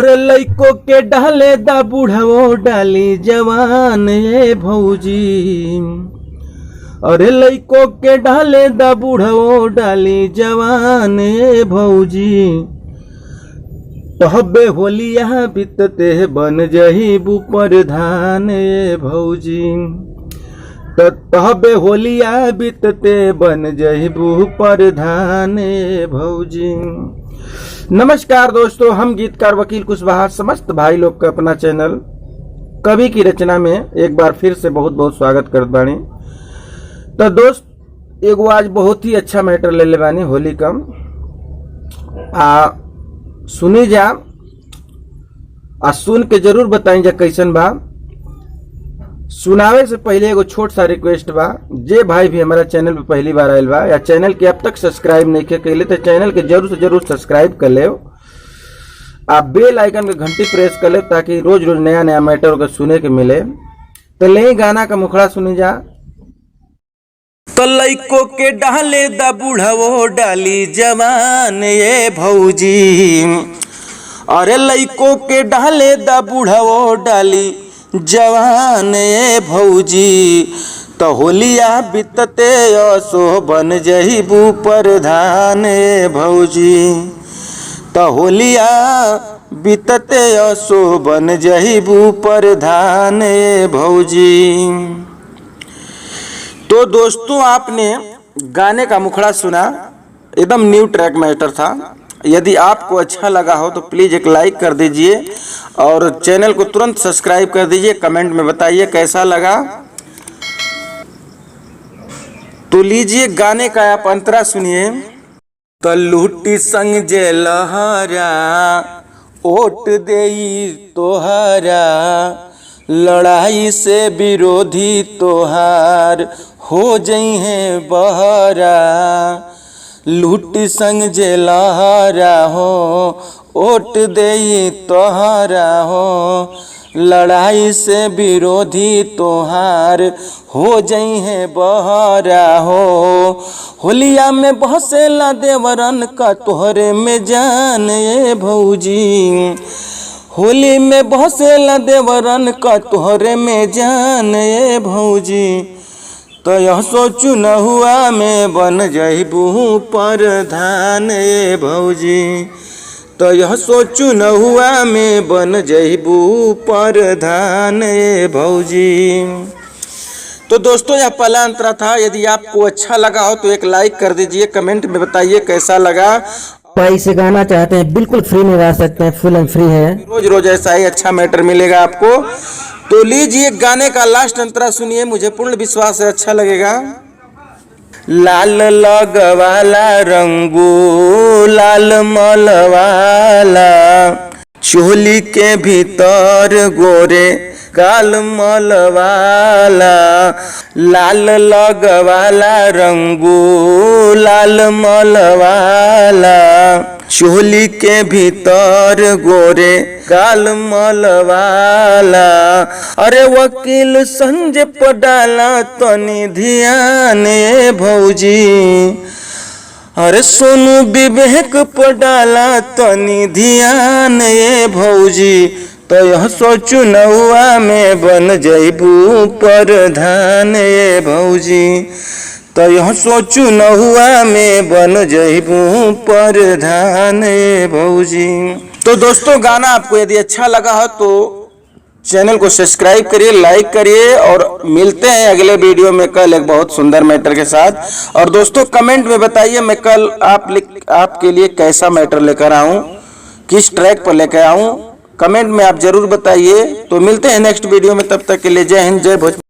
और लइको के डाले दा बूढ़ाओ डाली जवान ये भौजी। और लइको के डाले दा बूढ़ाओ डाली जवान ये भौजी। तहबे होलिया बीतते बन जहीबू प्रधान ये भौजी। तहबे होलिया बीतते बन जहीबू प्रधान ये भौजी। नमस्कार दोस्तों, हम गीतकार वकील कुशवाहा समस्त भाई लोग का अपना चैनल कवि की रचना में एक बार फिर से बहुत बहुत स्वागत करत बानी। तो दोस्त एगो आज बहुत ही अच्छा मैटर ले ले बानी होली कम सुनी जा सुन के जरूर बताई जा कैसन बा। सुनावे से पहले एगो छोट सा रिक्वेस्ट बा, जे भाई भी हमारा चैनल पे पहली बार आयल बा या चैनल के अब तक सब्सक्राइब नहीं किया कैले तो चैनल के जरूर से जरूर सब्सक्राइब कर ले। आप बेल आइकन के घंटी प्रेस कर ले ताकि रोज रोज नया नया मैटर को सुने के मिले। तो ले गाना का मुखड़ा सुनी जा। तो लइको के डाले दा बूढ़ाओ डाली जवान ये भौजी। अरे लइको के डाले दा बूढ़ाओ डाली जवान ये भौजी। तो होलिया बीतते असो बन जहीबू प्रधान ये भौजी। तो होलिया बीतते असो बन जहीबू प्रधान ये भौजी। तो दोस्तों आपने गाने का मुखड़ा सुना, एकदम न्यू ट्रैक मैटर था। यदि आपको अच्छा लगा हो तो प्लीज़ एक लाइक कर दीजिए और चैनल को तुरंत सब्सक्राइब कर दीजिए। कमेंट में बताइए कैसा लगा। तो लीजिए गाने का आप अंतरा सुनिए। तो लूटी संग जे लहरा ओट देई तोहरा। लड़ाई से विरोधी तोहार हो जई है बहरा। लूट संग जे लहरा हो ओट देई तोहरा हो। लड़ाई से विरोधी तोहार हो जई है बहरा हो। होलिया में बहसेला देवरन का तोहरे में जान ये भौजी। होली में बहसेला देवरन का तोहरे में जान ये भौजी। तो यह सोचू न हुआ में बन जहीबू प्रधान ये भौजी। तो यह सोचू न हुआ में बन जहीबू प्रधान ये भौजी। तो दोस्तों यह पहला अंतरा था। यदि आपको अच्छा लगा हो तो एक लाइक कर दीजिए, कमेंट में बताइए कैसा लगा। पैसे गाना चाहते हैं बिल्कुल फ्री में गा सकते हैं, फुल एंड फ्री है। रोज रोज ऐसा ही अच्छा मैटर मिलेगा आपको। तो लीजिए गाने का लास्ट अंतरा सुनिए, मुझे पूर्ण विश्वास है अच्छा लगेगा। लाल लगवाला रंगू लाल मलवाला। चोली के भीतर गोरे काल मलवाला। लाल लगवाला रंगू लाल मलवाला। चोली के भीतर गोरे काल मलवाला। अरे वकील संजय पडाला तनी ध्यान ये भौजी। अरे सोनू विवेक पडाला तनी ध्यान ये भौजी। तो यह सोचू नौआ में बन जहीबू प्रधान ये भौजी। तो यह सोचू नहुआ में बन जहीबू प्रधान ये भौजी। तो दोस्तों गाना आपको यदि अच्छा लगा हो तो चैनल को सब्सक्राइब करिए, लाइक करिए और मिलते हैं अगले वीडियो में कल एक बहुत सुंदर मैटर के साथ। और दोस्तों कमेंट में बताइए मैं कल आपके लिए कैसा मैटर लेकर आऊं, किस ट्रैक पर लेकर आऊं, कमेंट में आप जरूर बताइए। तो मिलते हैं नेक्स्ट वीडियो में, तब तक के लिए जय हिंद जय भोजपुरी।